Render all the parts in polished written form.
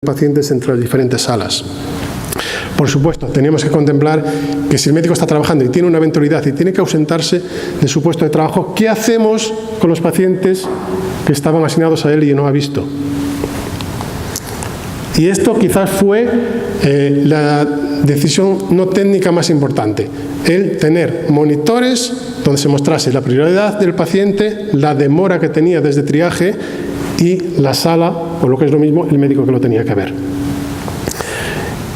pacientes entre las diferentes salas. Por supuesto, teníamos que contemplar que si el médico está trabajando y tiene una eventualidad y tiene que ausentarse de su puesto de trabajo, ¿qué hacemos con los pacientes que estaban asignados a él y no ha visto? Y esto quizás fue la decisión no técnica más importante, el tener monitores donde se mostrase la prioridad del paciente, la demora que tenía desde triaje y la sala, o lo que es lo mismo, el médico que lo tenía que ver.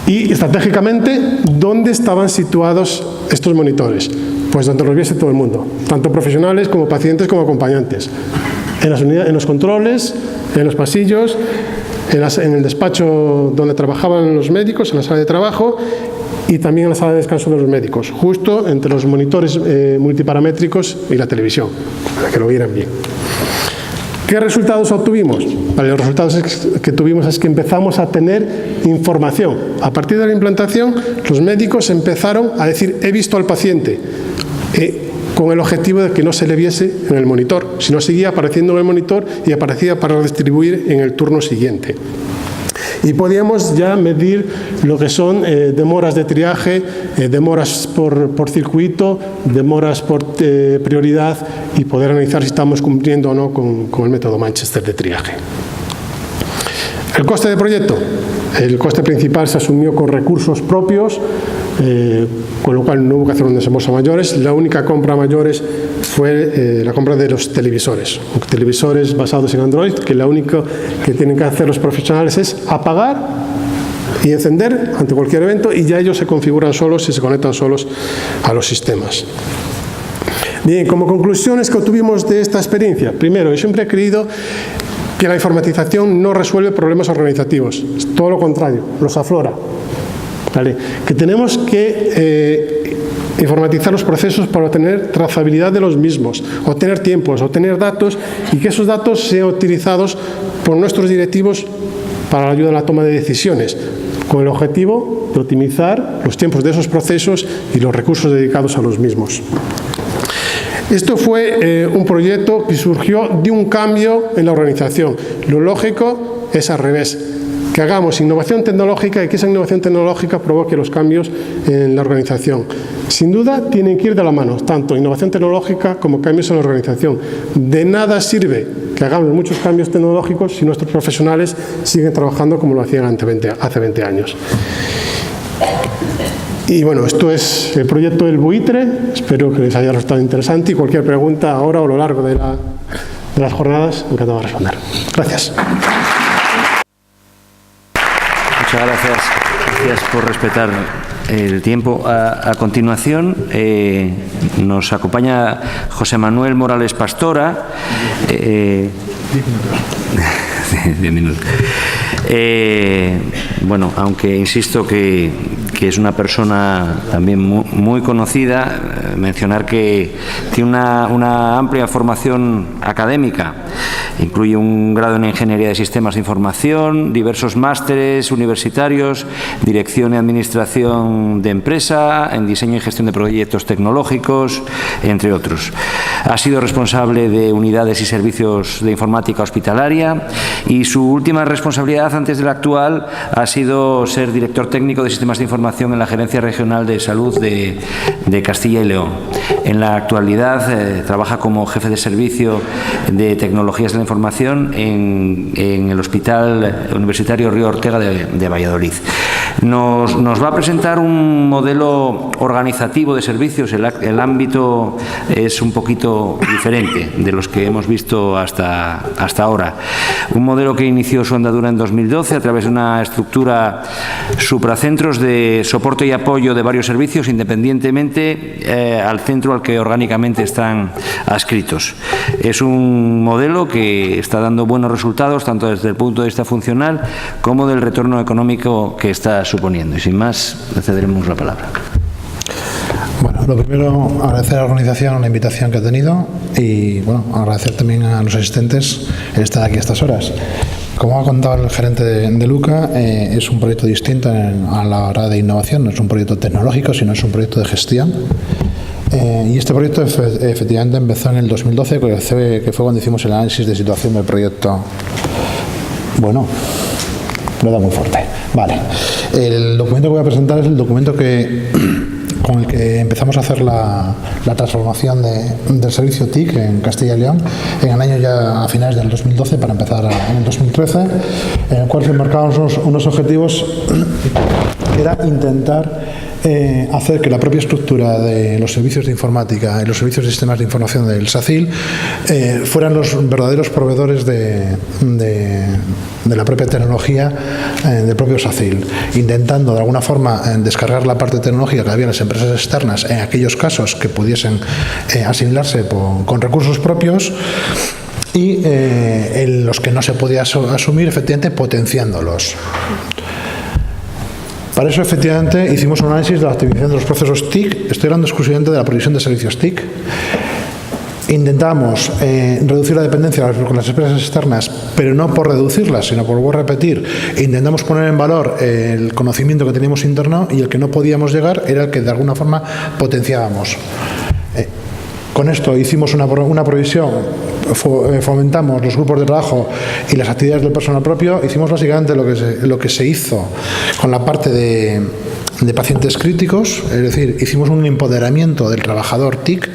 Y estratégicamente, ¿dónde estaban situados estos monitores? Pues donde los viese todo el mundo, tanto profesionales como pacientes como acompañantes. En los controles, en los pasillos, en el despacho donde trabajaban los médicos, en la sala de trabajo y también en la sala de descanso de los médicos, justo entre los monitores multiparamétricos y la televisión, para que lo vieran bien. ¿Qué resultados obtuvimos? Vale, los resultados que tuvimos es que empezamos a tener información. A partir de la implantación, los médicos empezaron a decir, he visto al paciente, con el objetivo de que no se le viese en el monitor, sino seguía apareciendo en el monitor y aparecía para distribuir en el turno siguiente. Y podíamos ya medir lo que son demoras de triaje, demoras por circuito, demoras por prioridad y poder analizar si estamos cumpliendo o no con el método Manchester de triaje. El coste de proyecto. El coste principal se asumió con recursos propios, con lo cual no hubo que hacer un desembolso a mayores. La única compra a mayores fue la compra de los televisores. Televisores basados en Android, que lo único que tienen que hacer los profesionales es apagar y encender ante cualquier evento y ya ellos se configuran solos y se conectan solos a los sistemas. Bien, como conclusiones que obtuvimos de esta experiencia. Primero, yo siempre he creído que la informatización no resuelve problemas organizativos, es todo lo contrario, los aflora. ¿Vale? Que tenemos que informatizar los procesos para obtener trazabilidad de los mismos, obtener tiempos, obtener datos y que esos datos sean utilizados por nuestros directivos para la ayuda en la toma de decisiones, con el objetivo de optimizar los tiempos de esos procesos y los recursos dedicados a los mismos. Esto fue un proyecto que surgió de un cambio en la organización. Lo lógico es al revés, que hagamos innovación tecnológica y que esa innovación tecnológica provoque los cambios en la organización. Sin duda tienen que ir de la mano, tanto innovación tecnológica como cambios en la organización. De nada sirve que hagamos muchos cambios tecnológicos si nuestros profesionales siguen trabajando como lo hacían hace 20 años. Y bueno, esto es el proyecto del buitre, espero que les haya resultado interesante y cualquier pregunta ahora o a lo largo de las jornadas, encantado de responder. Gracias. Muchas gracias. Gracias por respetar el tiempo. A continuación nos acompaña José Manuel Morales Pastora. 10 minutos. Bueno, aunque insisto que es una persona también muy conocida, mencionar que tiene una amplia formación académica. Incluye un grado en Ingeniería de Sistemas de Información, diversos másteres universitarios, Dirección y Administración de Empresa, en Diseño y Gestión de Proyectos Tecnológicos, entre otros. Ha sido responsable de unidades y servicios de informática hospitalaria y su última responsabilidad antes de la actual ha sido ser director técnico de Sistemas de Información en la Gerencia Regional de Salud de Castilla y León. En la actualidad trabaja como jefe de servicio de tecnologías de la información en el Hospital Universitario Río Ortega de Valladolid. Nos va a presentar un modelo organizativo de servicios. El ámbito es un poquito diferente de los que hemos visto hasta ahora. Un modelo que inició su andadura en 2012 a través de una estructura supracentros de soporte y apoyo de varios servicios independientemente al centro al que orgánicamente están adscritos. Es un modelo que está dando buenos resultados tanto desde el punto de vista funcional como del retorno económico que está suponiendo. Y sin más, le cederemos la palabra. Bueno, lo primero, agradecer a la organización la invitación que ha tenido y bueno, agradecer también a los asistentes el estar aquí a estas horas. Como ha contado el gerente de Luca, es un proyecto distinto a la hora de innovación, no es un proyecto tecnológico, sino es un proyecto de gestión. Y este proyecto efectivamente empezó en el 2012, que fue cuando hicimos el análisis de situación del proyecto. Bueno, lo da muy fuerte. Vale. El documento que voy a presentar es el documento con el que empezamos a hacer la transformación del servicio TIC en Castilla y León, en el año ya a finales del 2012 para empezar en el 2013, en el cual se marcaban unos objetivos que era intentar hacer que la propia estructura de los servicios de informática y los servicios de sistemas de información del SACIL fueran los verdaderos proveedores de la propia tecnología del propio SACIL, intentando de alguna forma descargar la parte tecnológica que había en las empresas externas en aquellos casos que pudiesen asimilarse con recursos propios y en los que no se podía asumir, efectivamente potenciándolos. Para eso, efectivamente, hicimos un análisis de la optimización de los procesos TIC. Estoy hablando exclusivamente de la provisión de servicios TIC. Intentamos reducir la dependencia con las empresas externas, pero no por reducirlas, sino por volver a repetir. Intentamos poner en valor el conocimiento que teníamos interno y el que no podíamos llegar era el que de alguna forma potenciábamos. Con esto hicimos una provisión, fomentamos los grupos de trabajo y las actividades del personal propio. Hicimos básicamente lo que se hizo con la parte de pacientes críticos, es decir, hicimos un empoderamiento del trabajador TIC.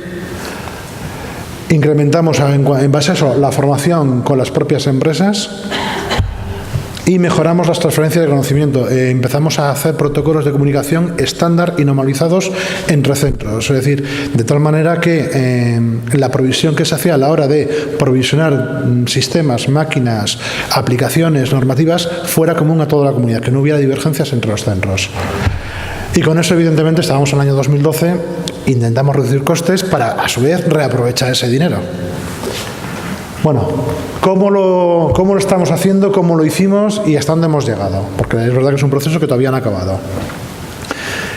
Incrementamos en base a eso la formación con las propias empresas y mejoramos las transferencias de conocimiento. Empezamos a hacer protocolos de comunicación estándar y normalizados entre centros, es decir, de tal manera que la provisión que se hacía a la hora de provisionar sistemas, máquinas, aplicaciones, normativas, fuera común a toda la comunidad, que no hubiera divergencias entre los centros. Y con eso, evidentemente, estábamos en el año 2012, intentamos reducir costes para, a su vez, reaprovechar ese dinero. Bueno, ¿cómo lo estamos haciendo? ¿Cómo lo hicimos? ¿Y hasta dónde hemos llegado? Porque es verdad que es un proceso que todavía no ha acabado.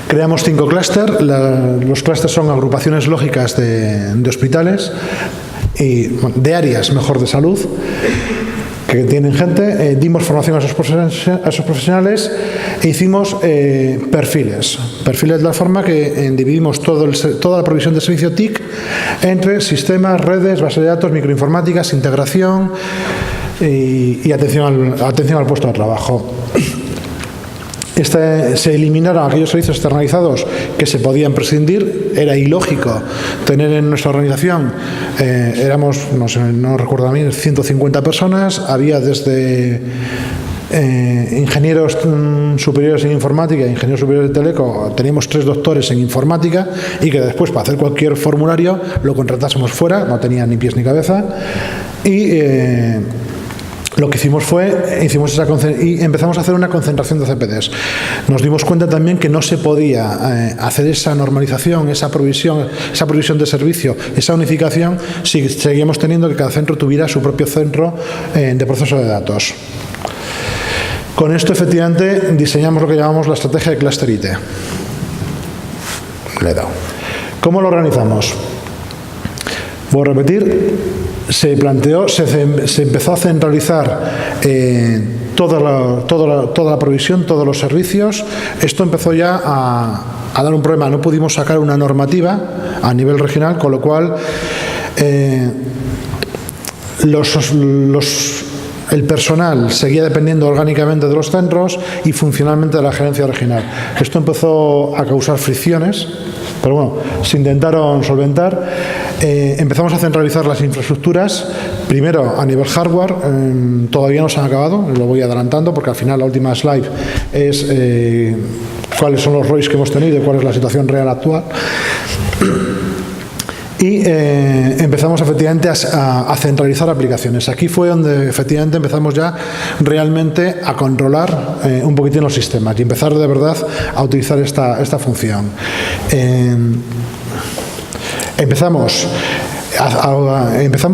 Creamos 5 clústeres. Los clústeres son agrupaciones lógicas de hospitales y de áreas, mejor, de salud, que tienen gente. Dimos formación a esos profesionales e hicimos perfiles de la forma que dividimos toda la provisión de servicio TIC entre sistemas, redes, bases de datos, microinformáticas, integración y atención al puesto de trabajo. Se eliminaron aquellos servicios externalizados que se podían prescindir. Era ilógico tener en nuestra organización, éramos, no recuerdo a mí, 150 personas, había desde ingenieros superiores en informática, ingenieros superiores de teleco, teníamos 3 doctores en informática y que después para hacer cualquier formulario lo contratásemos fuera, no tenía ni pies ni cabeza y lo que hicimos fue, empezamos a hacer una concentración de CPDs. Nos dimos cuenta también que no se podía hacer esa normalización, esa provisión de servicio, esa unificación, si seguíamos teniendo que cada centro tuviera su propio centro de proceso de datos. Con esto, efectivamente, diseñamos lo que llamamos la estrategia de Cluster IT. Le he dado. ¿Cómo lo organizamos? Voy a repetir. Se empezó a centralizar toda la provisión, todos los servicios. Esto empezó ya a dar un problema. No pudimos sacar una normativa a nivel regional, con lo cual el personal seguía dependiendo orgánicamente de los centros y funcionalmente de la gerencia regional. Esto empezó a causar fricciones, pero bueno, se intentaron solventar. Empezamos a centralizar las infraestructuras, primero a nivel hardware, todavía no se han acabado, lo voy adelantando porque al final la última slide es cuáles son los ROIs que hemos tenido y cuál es la situación real actual. Y empezamos efectivamente a centralizar aplicaciones. Aquí fue donde efectivamente empezamos ya realmente a controlar un poquitín los sistemas y empezar de verdad a utilizar esta función. Empezamos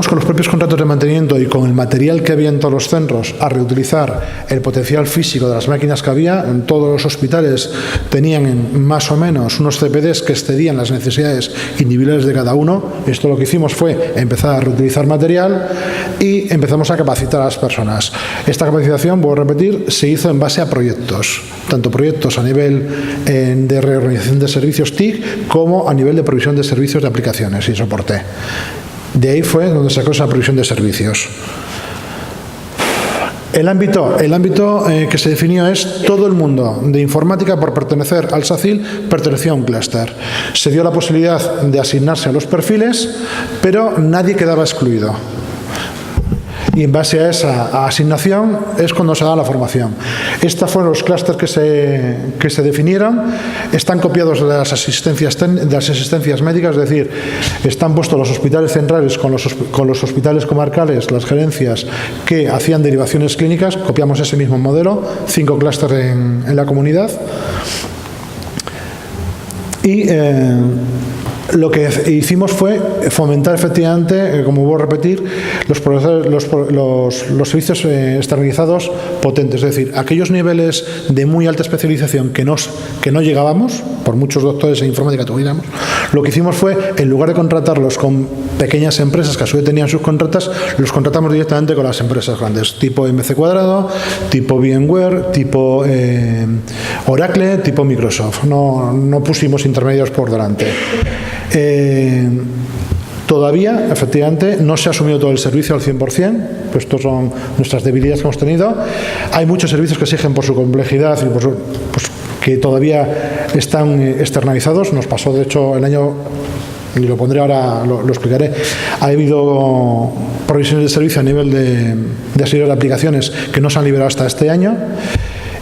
con los propios contratos de mantenimiento y con el material que había en todos los centros a reutilizar el potencial físico de las máquinas que había. En todos los hospitales tenían más o menos unos CPDs que excedían las necesidades individuales de cada uno. Esto lo que hicimos fue empezar a reutilizar material y empezamos a capacitar a las personas. Esta capacitación, vuelvo a repetir, se hizo en base a proyectos, tanto proyectos a nivel de reorganización de servicios TIC como a nivel de provisión de servicios de aplicaciones y soporte. De ahí fue donde sacó esa provisión de servicios. El ámbito que se definió es todo el mundo de informática por pertenecer al SACIL pertenecía a un clúster. Se dio la posibilidad de asignarse a los perfiles, pero nadie quedaba excluido. Y en base a esa asignación es cuando se da la formación. Estos fueron los clústeres que se definieron. Están copiados de las asistencias médicas, es decir, están puestos los hospitales centrales con los hospitales comarcales, las gerencias que hacían derivaciones clínicas. Copiamos ese mismo modelo, 5 clústeres en la comunidad. Y lo que hicimos fue fomentar efectivamente, como vuelvo a repetir, los servicios externalizados potentes, es decir, aquellos niveles de muy alta especialización que no llegábamos, por muchos doctores en informática tuviéramos, lo que hicimos fue, en lugar de contratarlos con pequeñas empresas que a su vez tenían subcontratas, los contratamos directamente con las empresas grandes, tipo MC Cuadrado, tipo VMware, tipo Oracle, tipo Microsoft. No pusimos intermediarios por delante. Todavía, efectivamente, no se ha asumido todo el servicio al 100%, pues estos son nuestras debilidades que hemos tenido. Hay muchos servicios que exigen por su complejidad y por su, pues, que todavía están externalizados. Nos pasó, de hecho, el año, y lo pondré ahora, lo explicaré, ha habido provisiones de servicio a nivel de asilo de aplicaciones que no se han liberado hasta este año.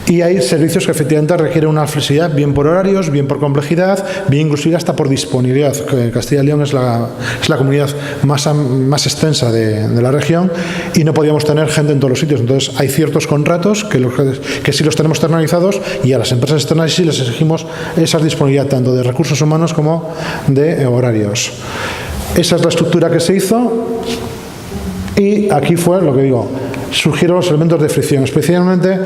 Y hay servicios que efectivamente requieren una flexibilidad, bien por horarios, bien por complejidad, bien inclusive hasta por disponibilidad. Castilla y León es la comunidad más extensa de la región y no podíamos tener gente en todos los sitios. Entonces hay ciertos contratos que sí los tenemos externalizados y a las empresas externas sí les exigimos esa disponibilidad tanto de recursos humanos como de horarios. Esa es la estructura que se hizo y aquí fue lo que digo. Surgieron los elementos de fricción, especialmente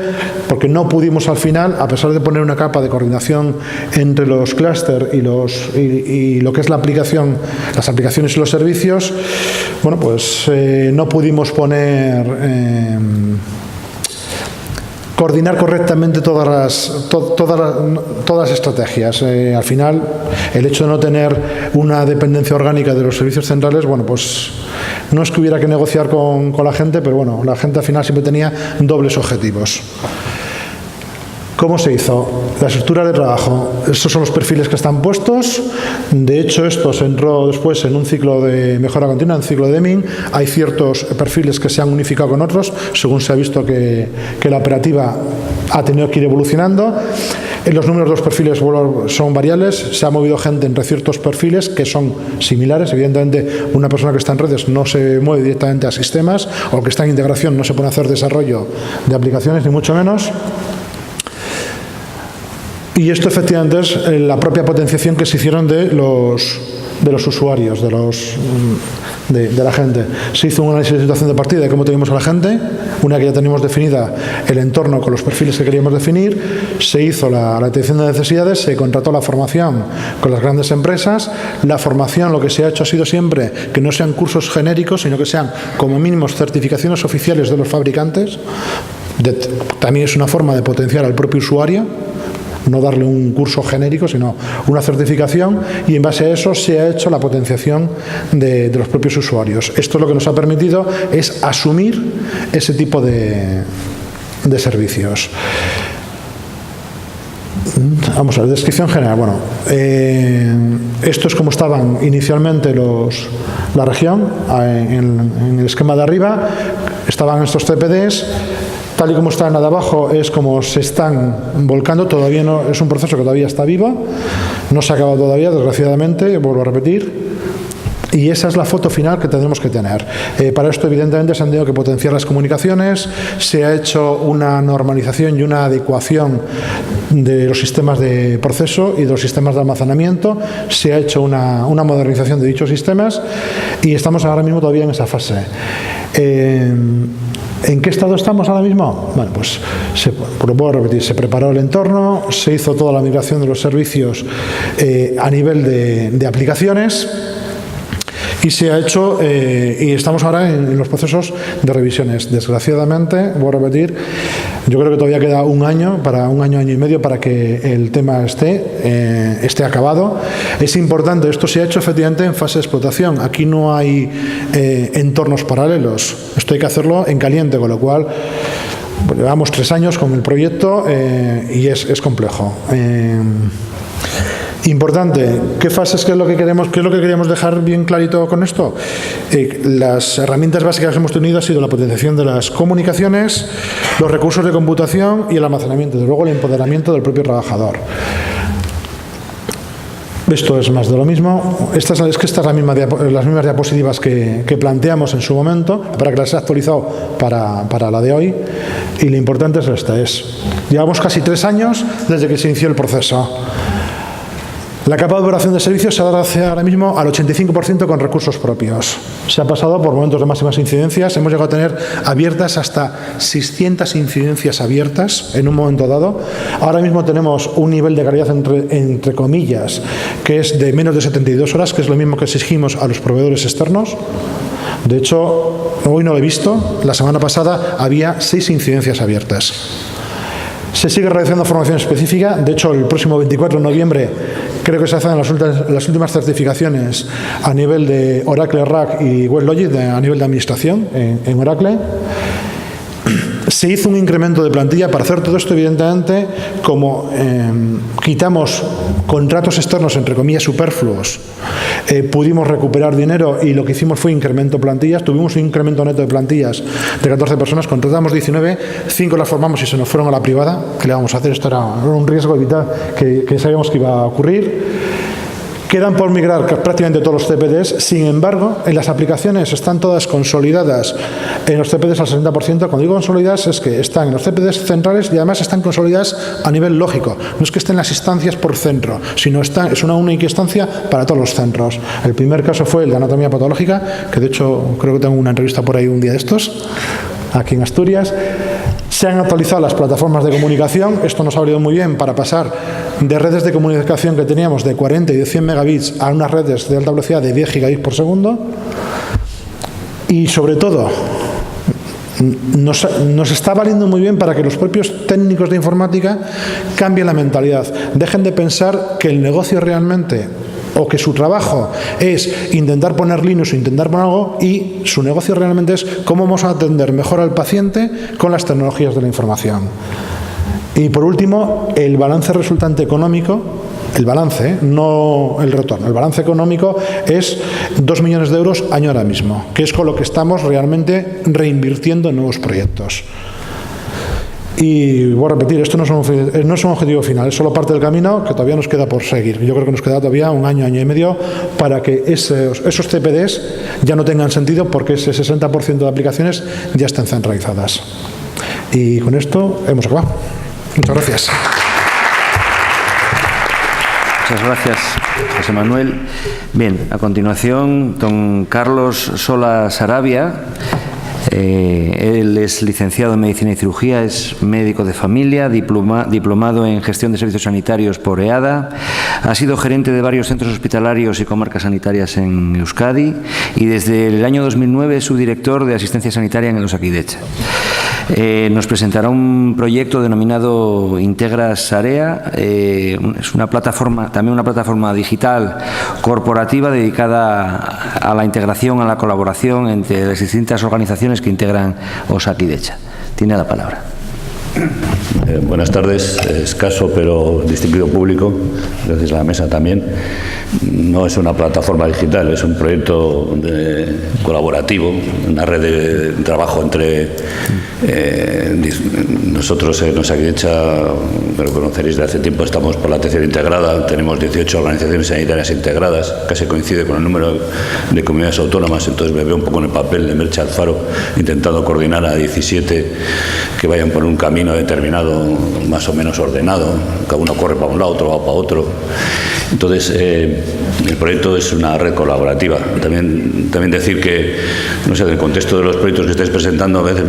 porque no pudimos al final, a pesar de poner una capa de coordinación entre los clústeres y lo que es la aplicación, las aplicaciones y los servicios, bueno, pues no pudimos coordinar correctamente todas las estrategias. Al final, el hecho de no tener una dependencia orgánica de los servicios centrales, bueno, pues no es que hubiera que negociar con la gente, pero bueno, la gente al final siempre tenía dobles objetivos. ¿Cómo se hizo? La estructura de trabajo. Estos son los perfiles que están puestos. De hecho, esto se entró después en un ciclo de mejora continua, en un ciclo de Deming. Hay ciertos perfiles que se han unificado con otros, según se ha visto que la operativa ha tenido que ir evolucionando. Los números de los perfiles son variables. Se ha movido gente entre ciertos perfiles que son similares. Evidentemente, una persona que está en redes no se mueve directamente a sistemas, o que está en integración no se pone a hacer desarrollo de aplicaciones, ni mucho menos. Y esto efectivamente es la propia potenciación que se hicieron de los usuarios, de la gente. Se hizo un análisis de situación de partida de cómo teníamos a la gente, una que ya teníamos definida el entorno con los perfiles que queríamos definir, se hizo la detección de necesidades, se contrató la formación con las grandes empresas. La formación, lo que se ha hecho ha sido siempre que no sean cursos genéricos, sino que sean como mínimo certificaciones oficiales de los fabricantes. También es una forma de potenciar al propio usuario, no darle un curso genérico, sino una certificación, y en base a eso se ha hecho la potenciación de los propios usuarios. Esto lo que nos ha permitido es asumir ese tipo de servicios. Vamos a ver, descripción general. Bueno, esto es como estaban inicialmente la región, en el esquema de arriba estaban estos CPDs. Tal y como está en la de abajo es como se están volcando. Todavía no, es un proceso que todavía está vivo, no se ha acabado todavía, desgraciadamente, vuelvo a repetir. Y esa es la foto final que tendremos que tener. Para esto, evidentemente, se han tenido que potenciar las comunicaciones, se ha hecho una normalización y una adecuación de los sistemas de proceso y de los sistemas de almacenamiento, se ha hecho una modernización de dichos sistemas y estamos ahora mismo todavía en esa fase. ¿En qué estado estamos ahora mismo? Bueno, pues lo puedo repetir, se preparó el entorno, se hizo toda la migración de los servicios a nivel de aplicaciones y se ha hecho, y estamos ahora en los procesos de revisiones. Desgraciadamente, voy a repetir, yo creo que todavía queda un año y medio para que el tema esté acabado. Es importante, esto se ha hecho efectivamente en fase de explotación. Aquí no hay entornos paralelos. Esto hay que hacerlo en caliente, con lo cual Llevamos 3 años con el proyecto y es complejo. Importante, ¿qué fases, qué es lo que queríamos dejar bien clarito con esto? Las herramientas básicas que hemos tenido ha sido la potenciación de las comunicaciones, los recursos de computación y el almacenamiento, desde luego el empoderamiento del propio trabajador. Esto es más de lo mismo. Estas son las mismas diapositivas que planteamos en su momento, para que las he actualizado para la de hoy. Y lo importante es esta: llevamos casi 3 años desde que se inició el proceso. La capa de duración de servicios se ha dado ahora mismo al 85% con recursos propios. Se ha pasado por momentos de máximas incidencias. Hemos llegado a tener abiertas hasta 600 incidencias abiertas en un momento dado. Ahora mismo tenemos un nivel de calidad entre comillas que es de menos de 72 horas, que es lo mismo que exigimos a los proveedores externos. De hecho, hoy no lo he visto. La semana pasada había 6 incidencias abiertas. Se sigue realizando formación específica. De hecho, el próximo 24 de noviembre creo que se hacen las últimas certificaciones a nivel de Oracle RAC y WebLogic, a nivel de administración en Oracle. Se hizo un incremento de plantilla. Para hacer todo esto, evidentemente, como quitamos contratos externos, entre comillas, superfluos, pudimos recuperar dinero y lo que hicimos fue incremento de plantillas. Tuvimos un incremento neto de plantillas de 14 personas, contratamos 19, 5 las formamos y se nos fueron a la privada. ¿Qué le vamos a hacer? Esto era un riesgo vital que sabíamos que iba a ocurrir. Quedan por migrar prácticamente todos los CPDs. Sin embargo, en las aplicaciones están todas consolidadas en los CPDs al 60%. Cuando digo consolidadas es que están en los CPDs centrales y además están consolidadas a nivel lógico. No es que estén las instancias por centro, sino es una única instancia para todos los centros. El primer caso fue el de anatomía patológica, que de hecho creo que tengo una entrevista por ahí un día de estos, aquí en Asturias. Se han actualizado las plataformas de comunicación. Esto nos ha valido muy bien para pasar de redes de comunicación que teníamos de 40 y de 100 megabits a unas redes de alta velocidad de 10 gigabits por segundo. Y sobre todo, nos está valiendo muy bien para que los propios técnicos de informática cambien la mentalidad. Dejen de pensar que el negocio realmente, o que su trabajo es intentar poner Linux o intentar poner algo, y su negocio realmente es cómo vamos a atender mejor al paciente con las tecnologías de la información. Y por último, el balance resultante económico, el balance, no el retorno, el balance económico es 2 millones de euros año ahora mismo, que es con lo que estamos realmente reinvirtiendo en nuevos proyectos. Y voy a repetir, esto no es un objetivo final, es solo parte del camino que todavía nos queda por seguir. Yo creo que nos queda todavía un año, año y medio para que esos CPDs ya no tengan sentido, porque ese 60% de aplicaciones ya están centralizadas. Y con esto hemos acabado. Muchas gracias. Muchas gracias, José Manuel. Bien, a continuación, don Carlos Sola Sarabia. Él es licenciado en Medicina y Cirugía, es médico de familia, diplomado en Gestión de Servicios Sanitarios por EADA, ha sido gerente de varios centros hospitalarios y comarcas sanitarias en Euskadi y desde el año 2009 es subdirector de Asistencia Sanitaria en el Osakidetza. Nos presentará un proyecto denominado Integra Sarea. Es una plataforma, también una plataforma digital corporativa dedicada a la integración, a la colaboración entre las distintas organizaciones que integran Osakidetza. Tiene la palabra. Buenas tardes, escaso pero distinguido público, gracias a la mesa también. No es una plataforma digital, es un proyecto colaborativo, una red de trabajo entre nosotros en Osakidetza, pero conoceréis de hace tiempo, estamos por la atención integrada, tenemos 18 organizaciones sanitarias integradas, casi coincide con el número de comunidades autónomas, entonces me veo un poco en el papel de Merche Alfaro, intentando coordinar a 17 que vayan por un camino determinado, más o menos ordenado, cada uno corre para un lado, otro va para otro. Entonces, el proyecto es una red colaborativa. También decir que, no sé, en el contexto de los proyectos que estáis presentando, a veces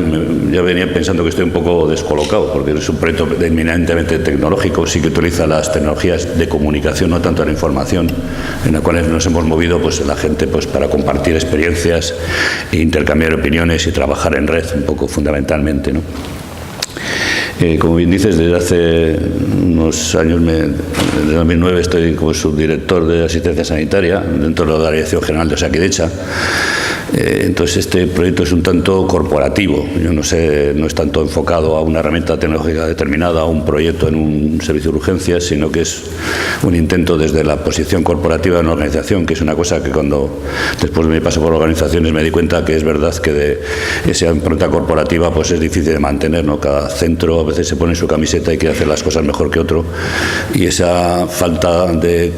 yo venía pensando que estoy un poco descolocado, porque es un proyecto eminentemente tecnológico, sí que utiliza las tecnologías de comunicación, no tanto la información, en las cuales nos hemos movido pues la gente pues para compartir experiencias e intercambiar opiniones y trabajar en red, un poco fundamentalmente, ¿no? Como bien dices, desde hace unos años, desde 2009, estoy como subdirector de asistencia sanitaria dentro de la Dirección General de Osakidetza. Entonces este proyecto es un tanto corporativo. Yo no es tanto enfocado a una herramienta tecnológica determinada, a un proyecto en un servicio de urgencias, sino que es un intento desde la posición corporativa de una organización, que es una cosa que después de mi paso por organizaciones me di cuenta que es verdad que de esa impronta corporativa pues es difícil de mantener, ¿no? Cada centro a veces se pone su camiseta y quiere hacer las cosas mejor que otro, y esa falta de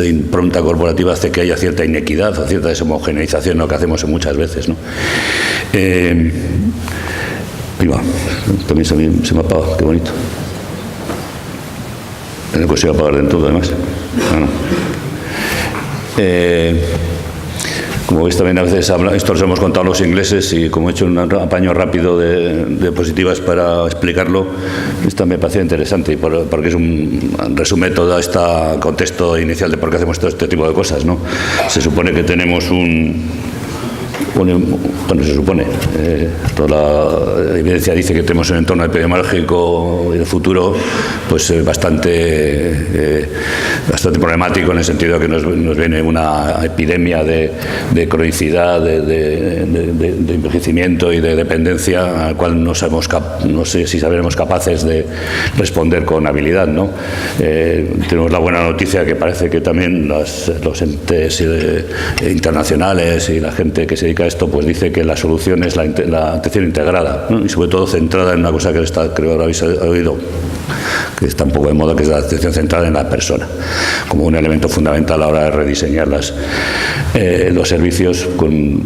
impronta corporativa hace que haya cierta inequidad o cierta deshomogeneización, ¿no? Que hacemos muchas veces, ¿no? También se me apaga, qué bonito. Tengo que se va a apagar dentro, además. Como veis, también a veces esto los hemos contado los ingleses, y como he hecho un apaño rápido de diapositivas para explicarlo, esto me parecía interesante, porque resume todo este contexto inicial de por qué hacemos todo este tipo de cosas, ¿no? Se supone que tenemos se supone, toda la evidencia dice que tenemos un entorno epidemiológico y de futuro pues bastante problemático, en el sentido de que nos viene una epidemia de cronicidad, de envejecimiento y de dependencia, al cual no sé si seremos capaces de responder con habilidad, ¿no? Tenemos la buena noticia que parece que también los entes internacionales y la gente que se dedica a esto pues dice que la solución es la atención integrada, ¿no? Y sobre todo centrada en una cosa que creo que habéis oído, que está un poco de moda, que es la atención centrada en la persona, como un elemento fundamental a la hora de rediseñar los servicios,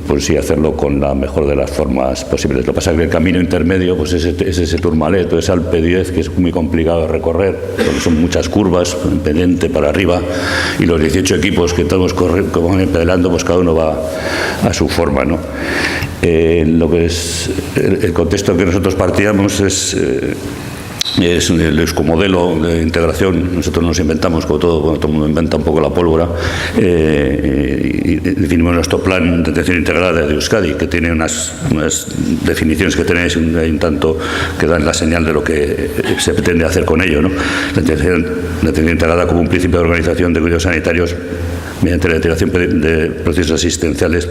pues sí, hacerlo con la mejor de las formas posibles. Lo que pasa es que el camino intermedio pues es ese Tourmalet, es Alpe d'Huez, que es muy complicado de recorrer, porque son muchas curvas, en pendiente para arriba, y los 18 equipos que estamos pedalando, pues cada uno va a su forma, ¿no? Lo que es el contexto que nosotros partíamos es el euskomodelo de integración. Nosotros nos inventamos, como todo el mundo inventa un poco la pólvora, y definimos nuestro plan de atención integrada de Euskadi, que tiene unas definiciones que tenéis un tanto que dan la señal de lo que se pretende hacer con ello, ¿no? La atención integrada como un principio de organización de cuidados sanitarios mediante la integración de procesos asistenciales,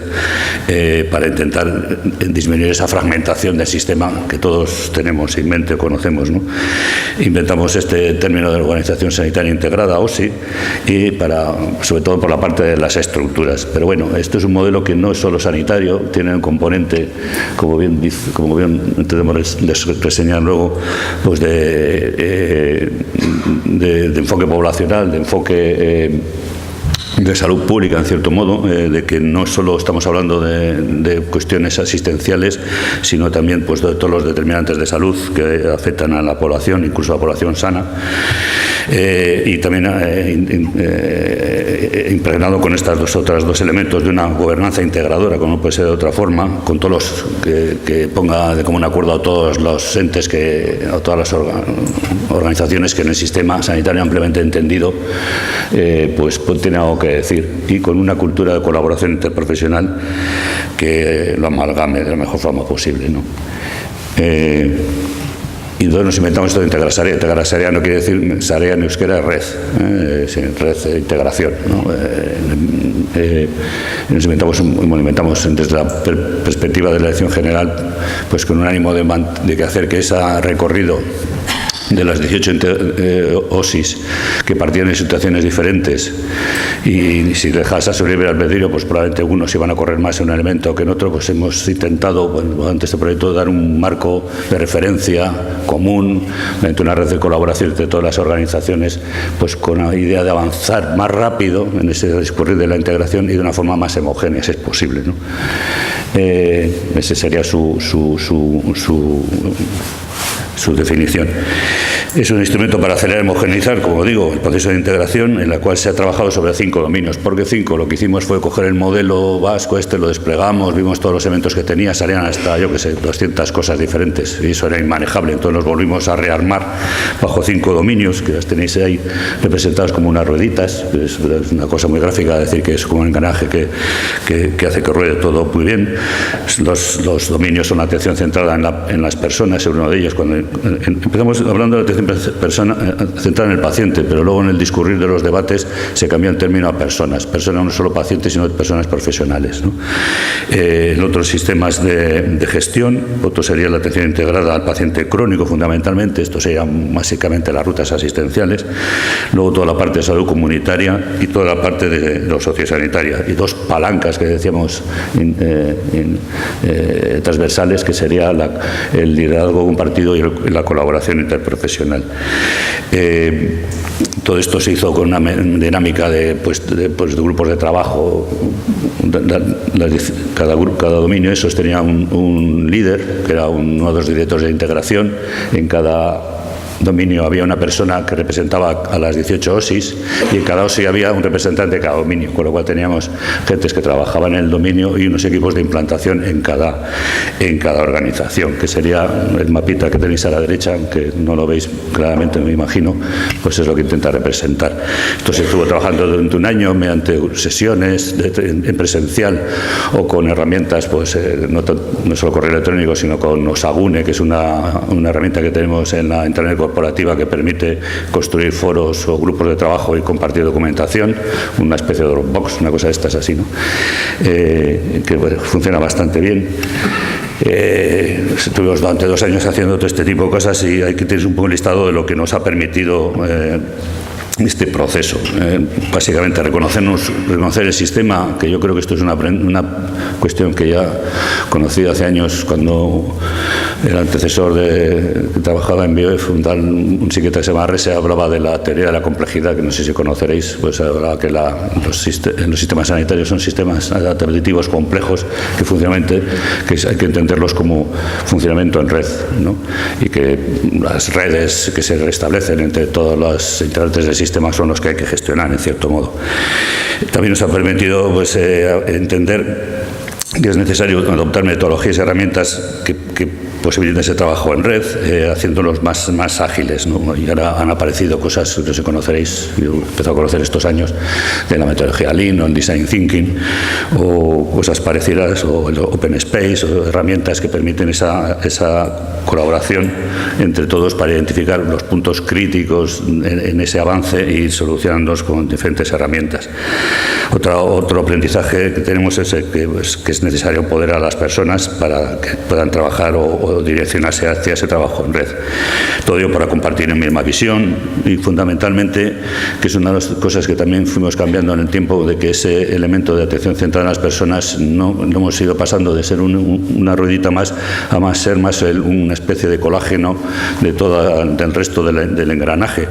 para intentar disminuir esa fragmentación del sistema que todos tenemos en mente o conocemos, ¿no? Inventamos este término de organización sanitaria integrada, OSI, y sobre todo por la parte de las estructuras. Pero bueno, esto es un modelo que no es solo sanitario, tiene un componente, como bien entendemos reseñar luego, pues de enfoque poblacional, de enfoque de salud pública, en cierto modo, de que no solo estamos hablando de cuestiones asistenciales, sino también pues de todos los determinantes de salud que afectan a la población, incluso a la población sana, y también impregnado con estos otros dos elementos de una gobernanza integradora, como no puede ser de otra forma, con todos los que ponga de común acuerdo a todos los entes, a todas las organizaciones que en el sistema sanitario ampliamente entendido pues tiene algo que decir, y con una cultura de colaboración interprofesional que lo amalgame de la mejor forma posible, ¿no? Y entonces nos inventamos esto de integrar Sarea. Integrar Sarea no quiere decir Sarea en euskera, es red, red de integración, ¿no? Nos inventamos desde la perspectiva de la Dirección General, pues con un ánimo de hacer que ese recorrido de las 18 OSIs que partían en situaciones diferentes, y si dejas a su libre albedrío, pues probablemente unos iban a correr más en un elemento que en otro, pues hemos intentado, ante este proyecto, dar un marco de referencia común, mediante una red de colaboración entre todas las organizaciones, pues con la idea de avanzar más rápido en ese discurrir de la integración y de una forma más homogénea, si es posible, ¿no? Ese sería su definición. Es un instrumento para acelerar y homogeneizar, como digo, el proceso de integración, en la cual se ha trabajado sobre 5 dominios. ¿Por qué 5? Lo que hicimos fue coger el modelo vasco lo desplegamos, vimos todos los elementos que tenía, salían hasta, 200 cosas diferentes, y eso era inmanejable. Entonces nos volvimos a rearmar bajo 5 dominios, que las tenéis ahí representados como unas rueditas. Es una cosa muy gráfica decir que es como un engranaje que hace que ruede todo muy bien. Los dominios son la atención centrada en las personas, es uno de ellos. Cuando empezamos hablando de atención centrada en el paciente, pero luego en el discurrir de los debates se cambió el término a personas no solo pacientes, sino personas profesionales, ¿no? El otro sistemas de gestión, otro sería la atención integrada al paciente crónico, fundamentalmente. Esto serían básicamente las rutas asistenciales. Luego toda la parte de salud comunitaria y toda la parte de lo sociosanitaria. Y 2 palancas que decíamos transversales, que sería el liderazgo compartido y la colaboración interprofesional. Todo esto se hizo con una dinámica de grupos de trabajo. Cada dominio esos tenía un líder, que era uno de los directores de integración. En cada dominio había una persona que representaba a las 18 OSIs, y en cada OSI había un representante de cada dominio, con lo cual teníamos gentes que trabajaban en el dominio y unos equipos de implantación en cada organización, que sería el mapita que tenéis a la derecha, aunque no lo veis claramente, me imagino, pues es lo que intenta representar. Entonces estuvo trabajando durante un año mediante sesiones en presencial o con herramientas, no solo correo electrónico, sino con Osagune, que es una herramienta que tenemos en la Internet corporativa, que permite construir foros o grupos de trabajo y compartir documentación, una especie de Dropbox, una cosa de estas así, ¿no? Que funciona bastante bien. Estuvimos durante 2 años haciendo todo este tipo de cosas, y hay que tener un poco el listado de lo que nos ha permitido este proceso. Básicamente reconocer el sistema, que yo creo que esto es una cuestión que ya conocí hace años, cuando el antecesor que trabajaba en BioF, un psiquiatra que se llama Rese, hablaba de la teoría de la complejidad, que no sé si conoceréis. Pues hablaba que los sistemas sanitarios son sistemas adaptativos complejos, que hay que entenderlos como funcionamiento en red, ¿no? Y que las redes que se restablecen entre todos los integrantes del sistema son los que hay que gestionar, en cierto modo. También nos ha permitido entender que es necesario adoptar metodologías y herramientas que posibiliten ese trabajo en red, haciéndolos más ágiles, ¿no? Y ahora han aparecido cosas que no sé, conoceréis, yo he empezado a conocer estos años, de la metodología Lean o el Design Thinking, o cosas parecidas, o el Open Space, o herramientas que permiten esa colaboración entre todos para identificar los puntos críticos en ese avance y solucionarlos con diferentes herramientas. Otro aprendizaje que tenemos es que es necesario empoderar a las personas para que puedan trabajar o direccionarse hacia ese trabajo en red. Todo ello para compartir una misma visión, y fundamentalmente, que es una de las cosas que también fuimos cambiando en el tiempo, de que ese elemento de atención centrada en las personas no hemos ido pasando de ser una ruedita más a ser más una especie de colágeno del resto del engranaje.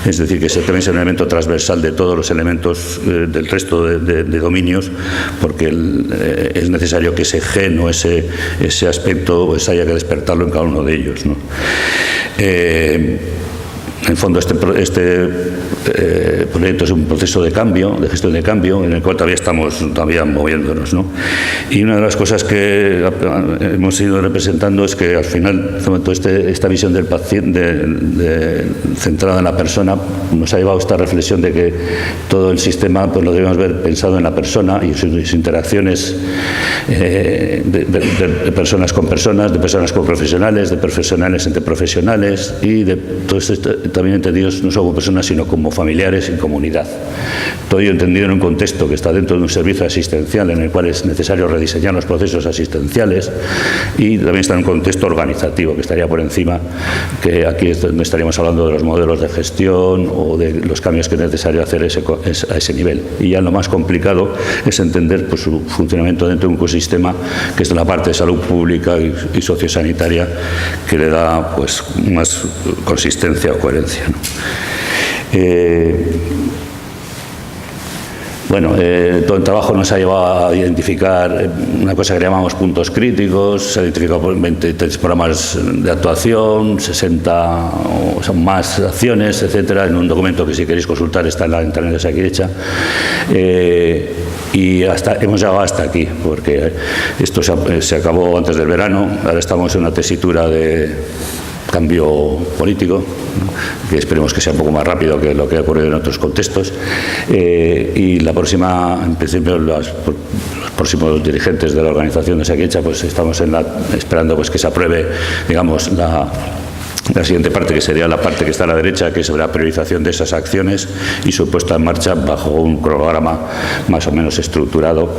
Es decir, que ese también es un elemento transversal de todos los elementos del resto de dominios, porque es necesario que ese gen o ese aspecto pues haya que despertarlo en cada uno de ellos, ¿no? En el fondo, este proyecto es un proceso de cambio, de gestión de cambio, en el cual todavía estamos moviéndonos, ¿no? Y una de las cosas que hemos ido representando es que al final esta visión del paciente centrada en la persona nos ha llevado a esta reflexión de que todo el sistema pues lo debemos ver pensado en la persona y sus interacciones de personas con personas, de personas con profesionales, de profesionales entre profesionales, y de todo esto también entendidos no solo como personas, sino como familiares y comunidad. Todo ello entendido en un contexto que está dentro de un servicio asistencial en el cual es necesario rediseñar los procesos asistenciales, y también está en un contexto organizativo que estaría por encima, que aquí es donde estaríamos hablando de los modelos de gestión o de los cambios que es necesario hacer a ese nivel. Y ya lo más complicado es entender pues, su funcionamiento dentro de un ecosistema que es la parte de salud pública y sociosanitaria, que le da pues, más consistencia o coherencia, ¿no? Bueno, todo el trabajo nos ha llevado a identificar una cosa que llamamos puntos críticos. Se han identificado 23 programas de actuación, 60 o son más acciones, etcétera, en un documento que si queréis consultar está en la internet de Osakidetza. Y hemos llegado hasta aquí, porque esto se acabó antes del verano. Ahora estamos en una tesitura de cambio político, que esperemos que sea un poco más rápido que lo que ha ocurrido en otros contextos, y la próxima, en principio, los próximos dirigentes de la organización de Osakidetza, pues estamos esperando pues que se apruebe, digamos, la siguiente parte, que sería la parte que está a la derecha, que es sobre la priorización de esas acciones y su puesta en marcha bajo un cronograma más o menos estructurado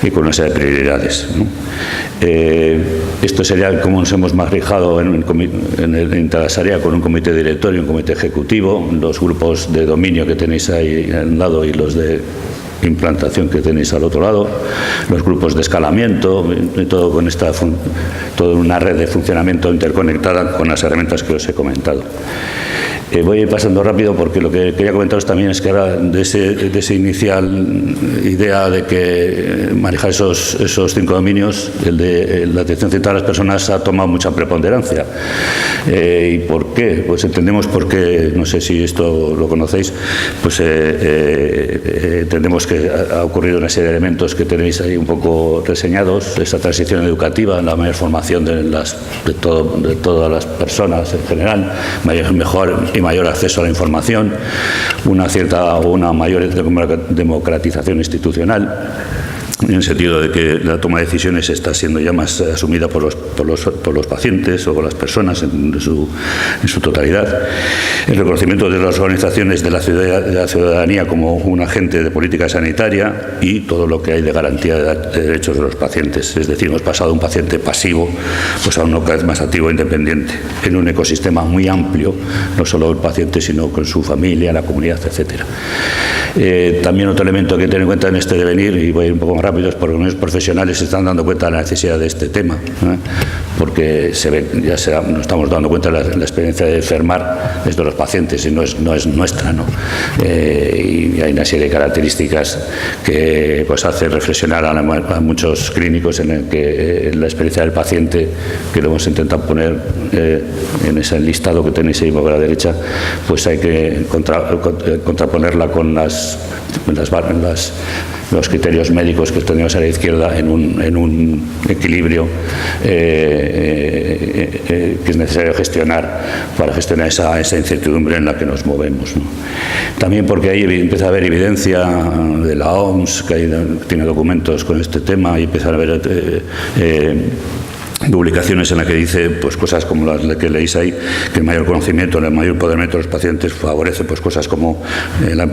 y con una serie de prioridades, ¿no? Esto sería como nos hemos más fijado en Intalasarea, con un comité directorio y un comité ejecutivo, los grupos de dominio que tenéis ahí a un lado y los de implantación que tenéis al otro lado, los grupos de escalamiento, y todo con toda una red de funcionamiento interconectada con las herramientas que os he comentado. Voy a ir pasando rápido porque lo que quería comentaros también es que ahora de esa inicial idea de que manejar esos 5 dominios, el de la atención centrada a las personas ha tomado mucha preponderancia. ¿Y por qué? Pues entendemos por qué, no sé si esto lo conocéis, pues entendemos que ha ocurrido una serie de elementos que tenéis ahí un poco reseñados, esa transición educativa, la mayor formación de todas las personas en general, mejor y mayor acceso a la información, una mayor democratización institucional, en el sentido de que la toma de decisiones está siendo ya más asumida por los pacientes o por las personas en su totalidad. El reconocimiento de las organizaciones de la ciudadanía como un agente de política sanitaria y todo lo que hay de garantía de derechos de los pacientes. Es decir, hemos pasado de un paciente pasivo pues a uno cada vez más activo e independiente, en un ecosistema muy amplio, no solo el paciente, sino con su familia, la comunidad, etcétera. También otro elemento que hay que tener en cuenta en este devenir, y voy a ir un poco más rápido, es porque los profesionales se están dando cuenta de la necesidad de este tema, porque nos estamos dando cuenta de la experiencia de enfermar es de los pacientes y no es nuestra, ¿no? Y hay una serie de características que pues hacen reflexionar a muchos clínicos en el que la experiencia del paciente, que lo hemos intentado poner en ese listado que tenéis ahí por la derecha, pues hay que contraponerla con los criterios médicos que tenemos a la izquierda en un equilibrio que es necesario gestionar para gestionar esa incertidumbre en la que nos movemos, ¿no? También porque ahí empieza a haber evidencia de la OMS, que tiene documentos con este tema, y empiezan a haber publicaciones en las que dice pues cosas como las que leéis ahí, que el mayor conocimiento, el mayor empoderamiento de los pacientes favorece pues cosas como la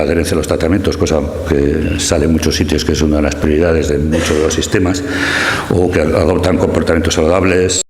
adherencia a los tratamientos, cosa que sale en muchos sitios, que es una de las prioridades de muchos de los sistemas, o que adoptan comportamientos saludables,